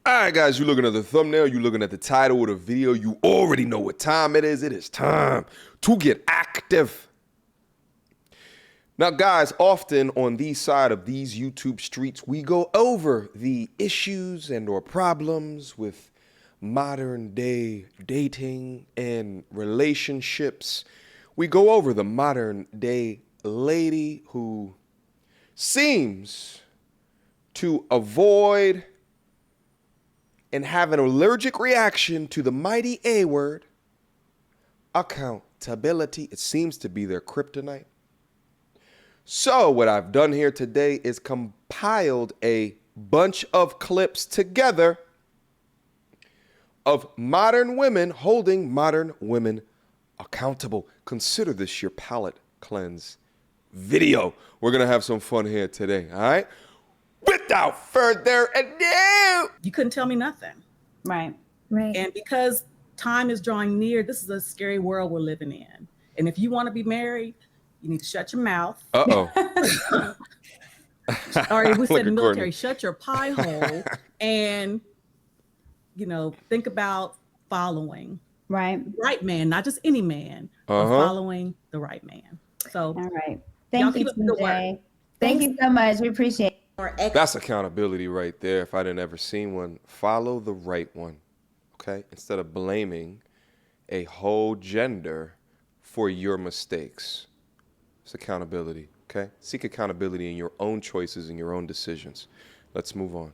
All right, guys, you're looking at the thumbnail, you're looking at the title of the video, you already know what time it is. It is time to get active. Now, guys, often on these side of these YouTube streets, we go over the issues and or problems with modern day dating and relationships. We go over the modern day lady who seems to avoid and have an allergic reaction to the mighty A word, accountability. It seems to be their kryptonite. So what I've done here today is compiled a bunch of clips together of modern women holding modern women accountable. Consider this your palate cleanse video. We're going to have some fun here today, all right? Without further ado. You couldn't tell me nothing. Right. And because time is drawing near, this is a scary world we're living in. And if you want to be married, you need to shut your mouth. Uh-oh. Or we said in the Courtney. military, shut your pie hole and, think about following Right. the right man, not just any man, but following the right man. So, All right. y'all Thank you, keep up the good work. TJ. Thank you so much. We appreciate it. That's accountability right there. If I didn't ever seen one, follow the right one, okay? Instead of blaming a whole gender for your mistakes. It's accountability, okay? Seek accountability in your own choices and your own decisions. Let's move on.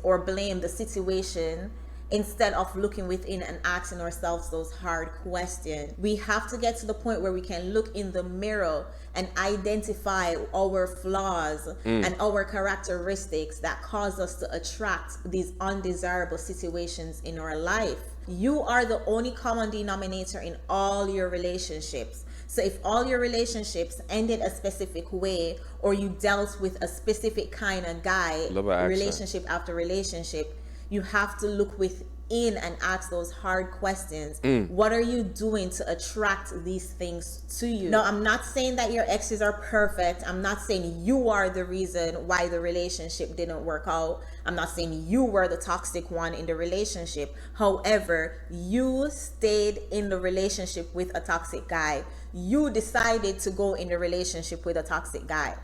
Or blame the situation instead of looking within and asking ourselves those hard questions. We have to get to the point where we can look in the mirror and identify our flaws and our characteristics that cause us to attract these undesirable situations in our life. You are the only common denominator in all your relationships. So if all your relationships ended a specific way, or you dealt with a specific kind of guy, relationship after relationship, you have to look within and ask those hard questions. What are you doing to attract these things to you? Now, I'm not saying that your exes are perfect. I'm not saying you are the reason why the relationship didn't work out. I'm not saying you were the toxic one in the relationship. However, you stayed in the relationship with a toxic guy. You decided to go in the relationship with a toxic guy.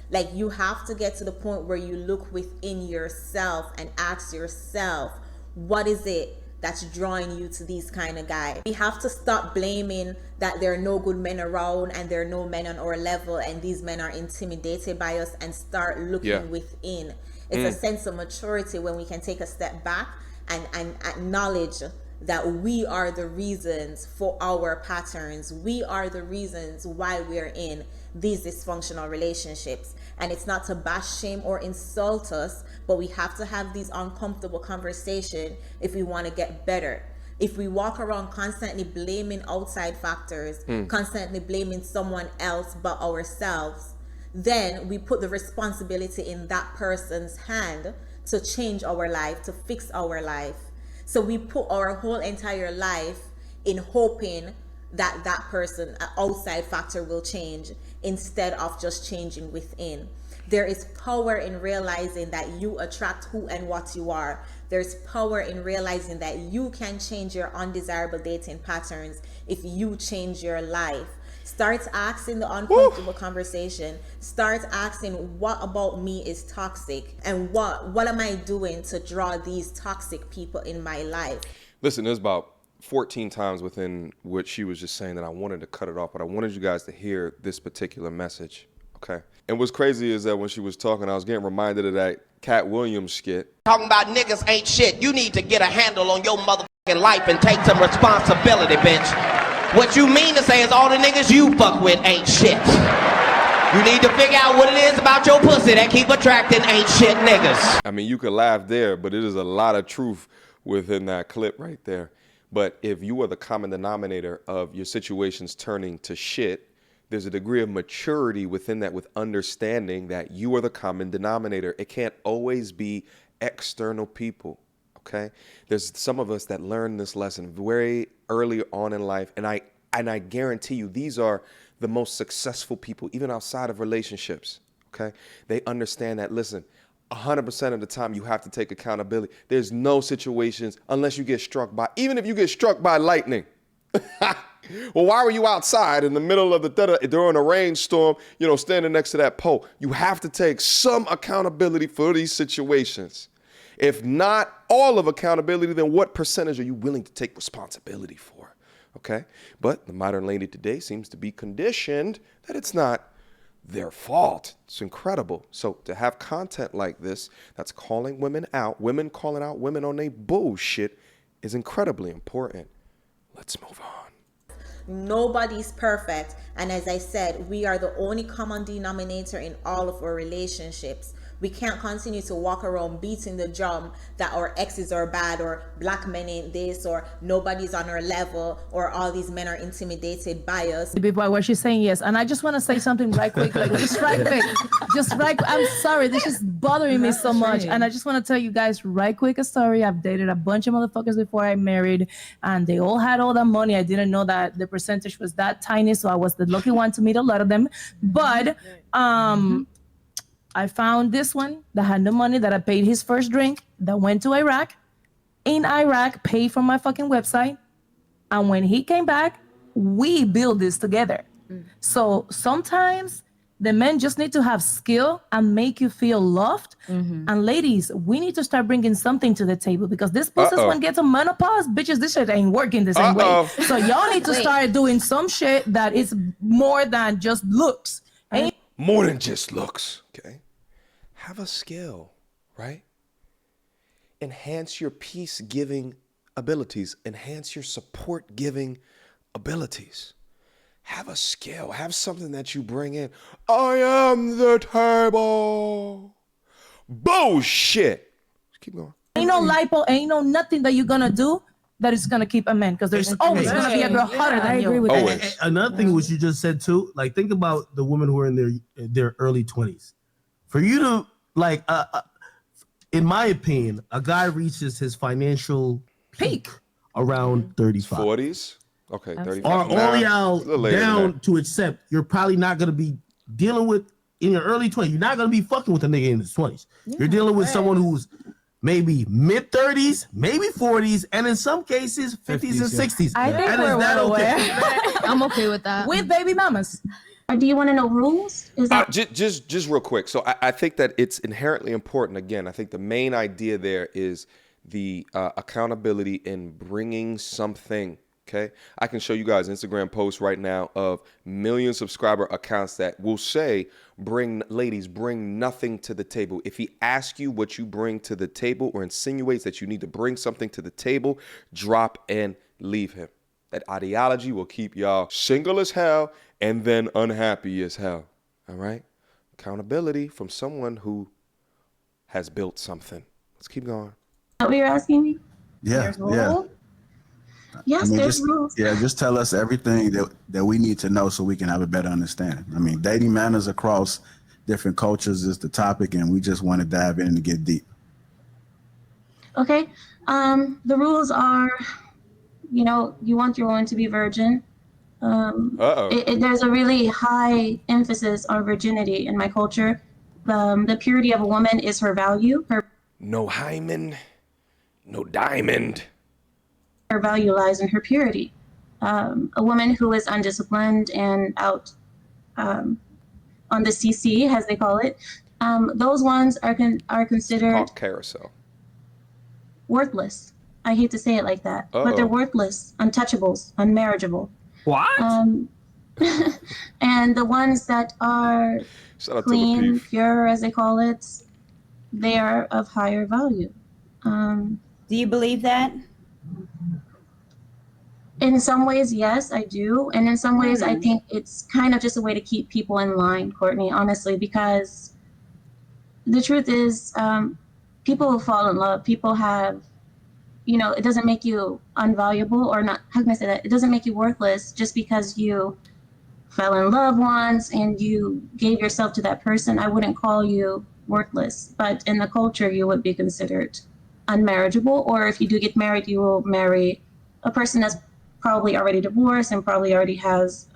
Like, you have to get to the point where you look within yourself and ask yourself, what is it that's drawing you to these kind of guys? We have to stop blaming that there are no good men around and there are no men on our level and these men are intimidated by us, and start looking within. It's a sense of maturity when we can take a step back and acknowledge that we are the reasons for our patterns. We are the reasons why we are in these dysfunctional relationships. And it's not to bash, shame, or insult us, but we have to have these uncomfortable conversations if we want to get better. If we walk around constantly blaming outside factors, constantly blaming someone else but ourselves, then we put the responsibility in that person's hand to change our life, to fix our life. So we put our whole entire life in hoping that that person, an outside factor, will change instead of just changing within. There is power in realizing that you attract who and what you are. There's power in realizing that you can change your undesirable dating patterns if you change your life. Start asking the uncomfortable conversation. Start asking, what about me is toxic? And what am I doing to draw these toxic people in my life? Listen, there's about 14 times within what she was just saying that I wanted to cut it off, but I wanted you guys to hear this particular message, okay? And what's crazy is that when she was talking, I was getting reminded of that Cat Williams skit. Talking about niggas ain't shit. You need to get a handle on your motherfucking life and take some responsibility, bitch. What you mean to say is all the niggas you fuck with ain't shit. You need to figure out what it is about your pussy that keep attracting ain't shit niggas. I mean, you could laugh there, but it is a lot of truth within that clip right there. But if you are the common denominator of your situations turning to shit, there's a degree of maturity within that, with understanding that you are the common denominator. It can't always be external people, okay? There's some of us that learn this lesson very early on in life, and I guarantee you these are the most successful people, even outside of relationships, okay? They understand that, listen, 100% of the time you have to take accountability. There's no situations unless you get struck by, even if you get struck by lightning. Well, why were you outside in the middle of during a rainstorm, standing next to that pole? You have to take some accountability for these situations. If not all of accountability, then what percentage are you willing to take responsibility for? Okay? But the modern lady today seems to be conditioned that it's not their fault. It's incredible. So to have content like this that's calling women calling out women on their bullshit is incredibly important. Let's move on. Nobody's perfect. And as I said, we are the only common denominator in all of our relationships. We can't continue to walk around beating the drum that our exes are bad, or black men ain't this, or nobody's on our level, or all these men are intimidated by us. Before what she's saying, yes. And I just want to say something right quick, I'm sorry, this is bothering me so much. And I just want to tell you guys right quick a story. I've dated a bunch of motherfuckers before I married, and they all had all that money. I didn't know that the percentage was that tiny, so I was the lucky one to meet a lot of them. But I found this one that had no money, that I paid his first drink, that went to Iraq, in Iraq, paid for my fucking website. And when he came back, we built this together. So sometimes the men just need to have skill and make you feel loved. And ladies, we need to start bringing something to the table, because this pussies when get to menopause, bitches, this shit ain't working the same way. So y'all need to start doing some shit that is more than just looks. More than just looks, okay? Have a skill, right? Enhance your peace-giving abilities. Enhance your support-giving abilities. Have a skill. Have something that you bring in. I am the table. Bullshit. Keep going. Ain't no lipo, ain't no nothing that you're gonna do that is gonna keep a man, because there's always gonna be a girl hotter than you. I agree with that. Another thing which you just said too, like, think about the women who are in their early 20s. For you to, like, in my opinion, a guy reaches his financial peak around 35. 40s? Okay, 35. Or only out down to accept you're probably not gonna be dealing with in your early 20s. You're not gonna be fucking with a nigga in his 20s. You're dealing with someone who's maybe mid 30s, maybe 40s, and in some cases 50s and 60s. I think we're well aware. I'm okay with that. With baby mamas. Do you want to know rules? Is that just real quick. So I think that it's inherently important. Again, I think the main idea there is the accountability in bringing something. Okay, I can show you guys Instagram posts right now of million subscriber accounts that will say, ladies, bring nothing to the table. If he asks you what you bring to the table or insinuates that you need to bring something to the table, drop and leave him. That ideology will keep y'all single as hell and then unhappy as hell. All right? Accountability from someone who has built something. Let's keep going. what you're asking me? Yeah, yeah. Yes, there's rules. Yeah, just tell us everything that we need to know so we can have a better understanding. I mean, dating manners across different cultures is the topic, and we just want to dive in and get deep. Okay. The rules are, you want your woman to be virgin. There's a really high emphasis on virginity in my culture. The purity of a woman is her value. No hymen, no diamond. Her value lies in her purity. A woman who is undisciplined and out on the CC, as they call it, those ones are considered Called carousel. Worthless. I hate to say it like that, but they're worthless, untouchables, unmarriageable. What? And the ones that are clean, pure, as they call it, they are of higher value. Do you believe that? In some ways, yes, I do. And in some ways, I think it's kind of just a way to keep people in line, Courtney, honestly, because the truth is, people will fall in love. People have, it doesn't make you unvaluable or not. How can I say that? It doesn't make you worthless just because you fell in love once and you gave yourself to that person. I wouldn't call you worthless, but in the culture, you would be considered unmarriageable. Or if you do get married, you will marry a person that's probably already divorced and probably already has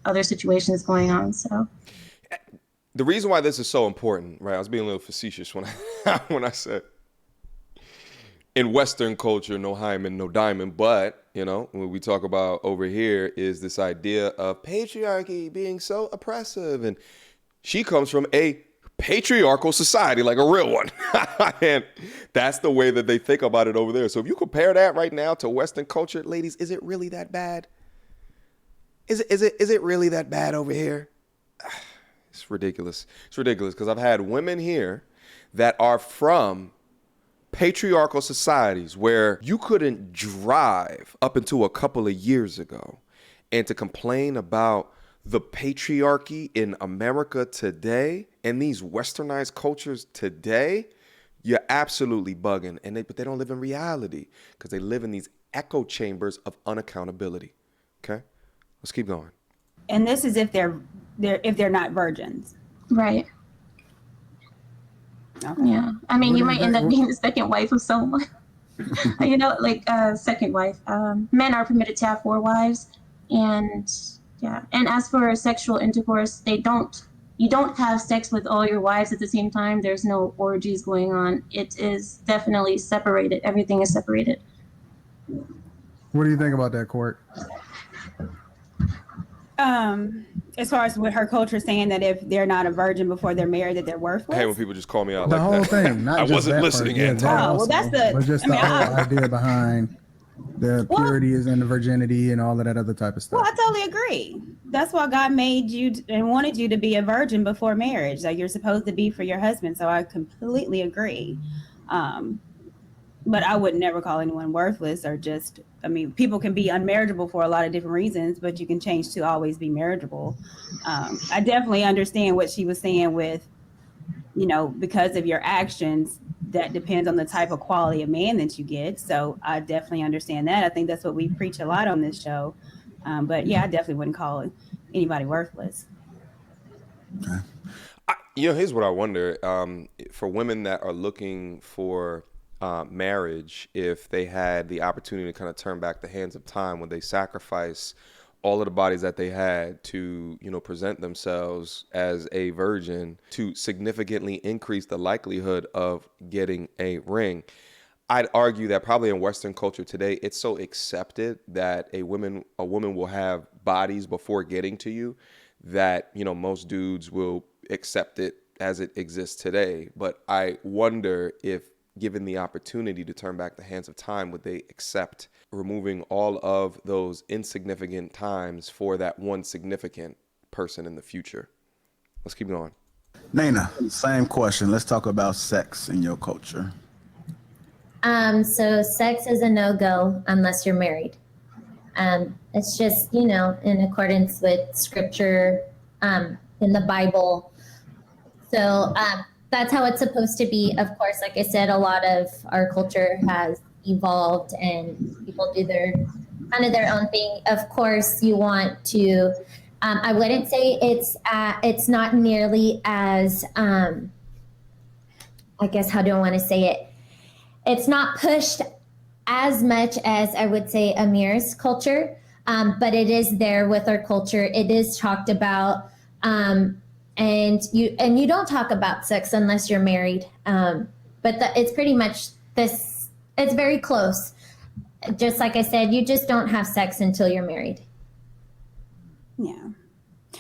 other situations going on. So the reason why this is so important, right? I was being a little facetious when I said in Western culture, no hymen, no diamond. But, you know, when we talk about over here is this idea of patriarchy being so oppressive. And she comes from a patriarchal society, like a real one. And that's the way that they think about it over there. So if you compare that right now to Western culture, ladies, is it really that bad? Is it really that bad over here? It's ridiculous. It's ridiculous because I've had women here that are from patriarchal societies where you couldn't drive up until a couple of years ago, and to complain about the patriarchy in America today and these westernized cultures today, you're absolutely bugging. But they don't live in reality because they live in these echo chambers of unaccountability. Okay, let's keep going. And this is if they're not virgins, Right. okay. Yeah. I mean, you might end up being the second wife of someone. You know, like second wife. Men are permitted to have 4 wives, and yeah. And as for sexual intercourse, you don't have sex with all your wives at the same time. There's no orgies going on. It is definitely separated. Everything is separated. What do you think about that, Court? As far as with her culture saying that if they're not a virgin before they're married, that they're worthless. I hate when people just call me out The like whole that. thing, not I just wasn't that listening, part. Anton. Yeah, Well, that's the. but just the whole idea behind the purity and the virginity and all of that other type of stuff. Well, I totally agree. That's why God made you and wanted you to be a virgin before marriage. Like you're supposed to be for your husband. So I completely agree. But I would never call anyone worthless or just. I mean, people can be unmarriageable for a lot of different reasons, but you can change to always be marriageable. I definitely understand what she was saying with, you know, because of your actions, that depends on the type of quality of man that you get. So I definitely understand that. I think that's what we preach a lot on this show. But yeah, I definitely wouldn't call anybody worthless. Okay. Here's what I wonder. For women that are looking for marriage, if they had the opportunity to kind of turn back the hands of time, when they sacrifice all of the bodies that they had to, you know, present themselves as a virgin to significantly increase the likelihood of getting a ring. I'd argue that probably in Western culture today, it's so accepted that a woman will have bodies before getting to you that, you know, most dudes will accept it as it exists today. But I wonder if, given the opportunity to turn back the hands of time, would they accept removing all of those insignificant times for that one significant person in the future? Let's keep going. Nana, same question. Let's talk about sex in your culture. So sex is a no-go unless you're married. It's just, you know, in accordance with scripture in the Bible. So that's how it's supposed to be. Of course, like I said, a lot of our culture has evolved and people do their own thing. Of course, you want to, I wouldn't say it's not nearly as, I guess, how do I want to say it? It's not pushed as much as I would say Amir's culture, but it is there with our culture. It is talked about. And you don't talk about sex unless you're married. But it's pretty much this, it's very close. Just like I said, you just don't have sex until you're married. Yeah.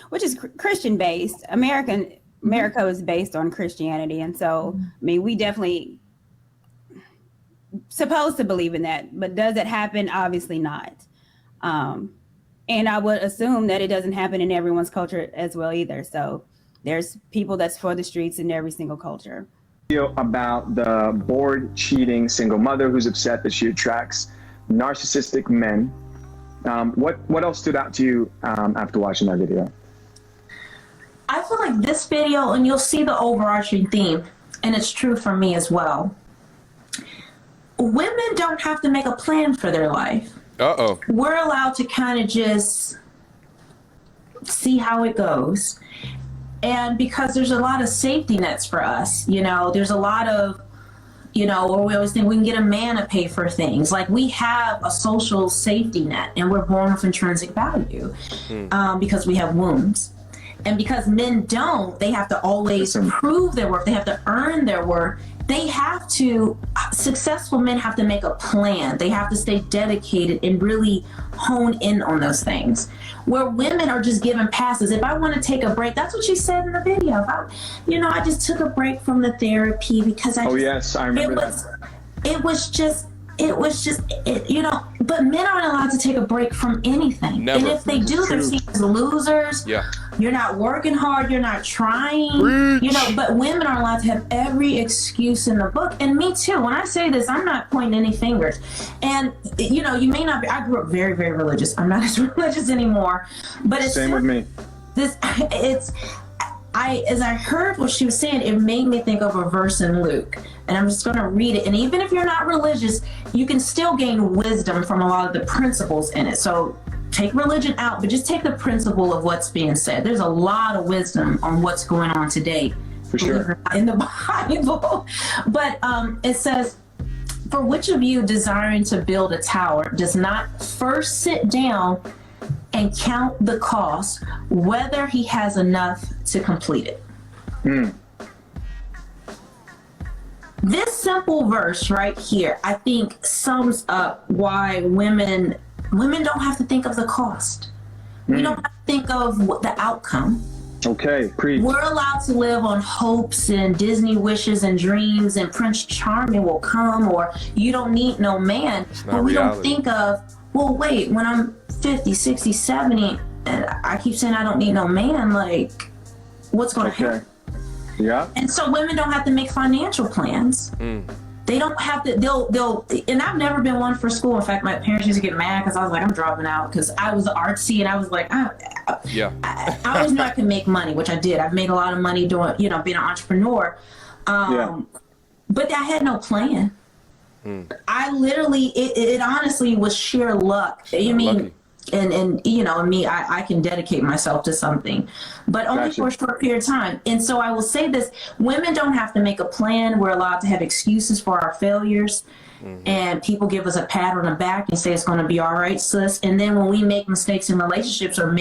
Which is Christian based. America is based on Christianity. And so, I mean, we definitely supposed to believe in that, but does it happen? Obviously not. And I would assume that it doesn't happen in everyone's culture as well either. So there's people that's for the streets in every single culture. About the bored, cheating single mother who's upset that she attracts narcissistic men. What else stood out to you after watching that video? I feel like this video, and you'll see the overarching theme, and it's true for me as well. Women don't have to make a plan for their life. Uh-oh. We're allowed to kind of just see how it goes. And because there's a lot of safety nets for us, you know, there's a lot of, you know, where we always think we can get a man to pay for things. Like we have a social safety net and we're born with intrinsic value because we have wombs. And because men don't, they have to always prove their worth. They have to earn their worth. They have to, successful men have to make a plan. They have to stay dedicated and really hone in on those things. Where women are just given passes. If I want to take a break, that's what she said in the video. I just took a break from the therapy because I remember that. It was just, but men aren't allowed to take a break from anything. Never. And if they do, they're seen as losers. Yeah. You're not working hard, you're not trying. But women are allowed to have every excuse in the book. And me too. When I say this, I'm not pointing any fingers. And you may not be, I grew up very, very religious. I'm not as religious anymore. But it's same with me. As I heard what she was saying, it made me think of a verse in Luke. And I'm just going to read it. And even if you're not religious, you can still gain wisdom from a lot of the principles in it. So take religion out, but just take the principle of what's being said. There's a lot of wisdom on what's going on today. For sure. In the Bible. But it says, for which of you desiring to build a tower does not first sit down and count the cost, whether he has enough to complete it. This simple verse right here, I think, sums up why women don't have to think of the cost. We don't have to think of the outcome. Okay, preach. We're allowed to live on hopes and Disney wishes and dreams, and Prince Charming will come, or you don't need no man. But we don't think of, well, wait, when I'm 50, 60, 70, and I keep saying I don't need no man, like, what's going to happen? Yeah. And so women don't have to make financial plans. They don't have to, they'll, and I've never been one for school. In fact, my parents used to get mad because I was like, I'm dropping out, because I was artsy and I was like, I always knew I could make money, which I did. I've made a lot of money doing, being an entrepreneur. But I had no plan. I literally, it honestly was sheer luck. Lucky. And me, I can dedicate myself to something, but only for a short period of time. And so I will say this: women don't have to make a plan. We're allowed to have excuses for our failures, and people give us a pat on the back and say it's going to be all right, sis. And then when we make mistakes in relationships or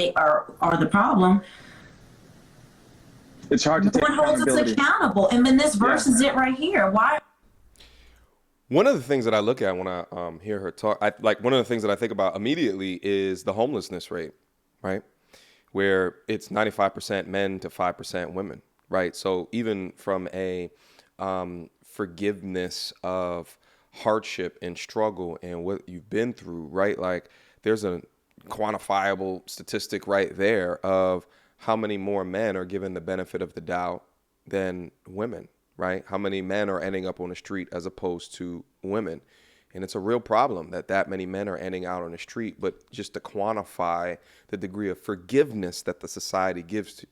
are the problem, it's hard to take accountability. One holds us accountable. And then this verse is it right here. Why? One of the things that I look at when I hear her talk, one of the things that I think about immediately is the homelessness rate, right? Where it's 95% men to 5% women, right? So even from a forgiveness of hardship and struggle and what you've been through, right? Like there's a quantifiable statistic right there of how many more men are given the benefit of the doubt than women. Right? How many men are ending up on the street as opposed to women? And it's a real problem that many men are ending out on the street. But just to quantify the degree of forgiveness that the society gives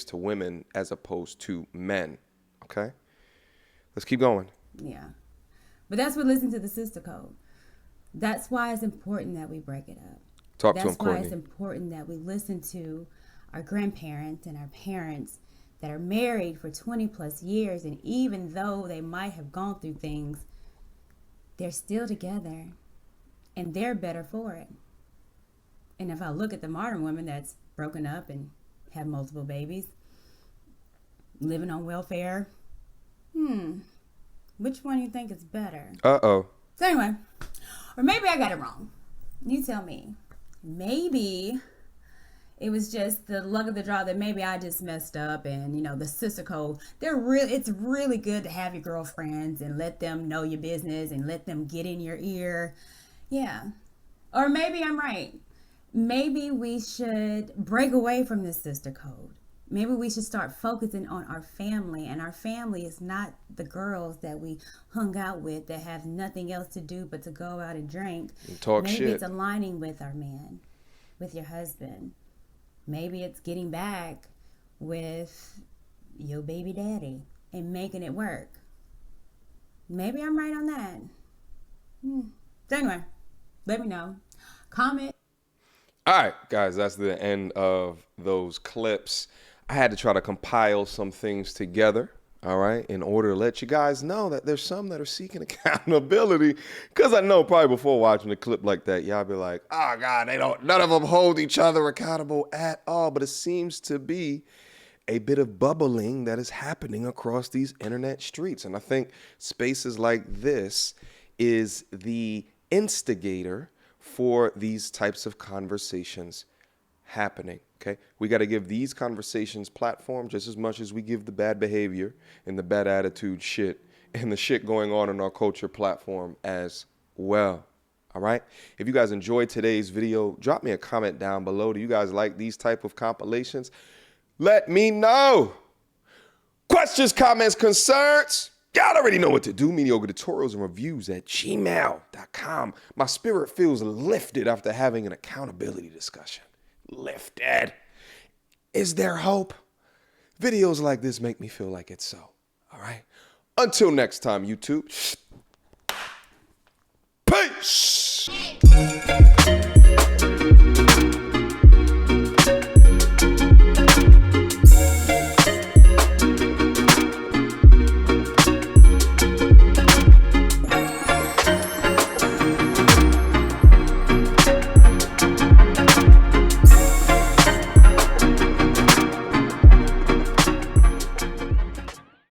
to women as opposed to men. Okay? Let's keep going. Yeah. But that's what listening to the sister code. That's why it's important that we break it up. Talk to him, That's why Courtney. it's important that we listen to our grandparents and our parents that are married for 20 plus years, and even though they might have gone through things, they're still together and they're better for it. And if I look at the modern women that's broken up and have multiple babies, living on welfare, which one do you think is better? Uh-oh. So anyway, or maybe I got it wrong. You tell me. Maybe it was just the luck of the draw that maybe I just messed up, and the sister code. It's really good to have your girlfriends and let them know your business and let them get in your ear. Yeah. Or maybe I'm right. Maybe we should break away from this sister code. Maybe we should start focusing on our family, and our family is not the girls that we hung out with that have nothing else to do but to go out and drink. And talk Maybe shit. It's aligning with our man, with your husband. Maybe it's getting back with your baby daddy and making it work. Maybe I'm right on that. So anyway, let me know. Comment. All right, guys, that's the end of those clips. I had to try to compile some things together. all right, in order to let you guys know that there's some that are seeking accountability. Because I know probably before watching a clip like that, y'all be like, oh, God, none of them hold each other accountable at all. But it seems to be a bit of bubbling that is happening across these internet streets. And I think spaces like this is the instigator for these types of conversations happening. Okay, we got to give these conversations platform just as much as we give the bad behavior and the bad attitude shit and the shit going on in our culture platform as well. All right. If you guys enjoyed today's video, drop me a comment down below. Do you guys like these type of compilations? Let me know. Questions, comments, concerns? Y'all already know what to do. Mediocre tutorials and reviews at gmail.com. My spirit feels lifted after having an accountability discussion. Lifted. Is there hope? Videos like this make me feel like it's so. All right. Until next time, YouTube. Peace.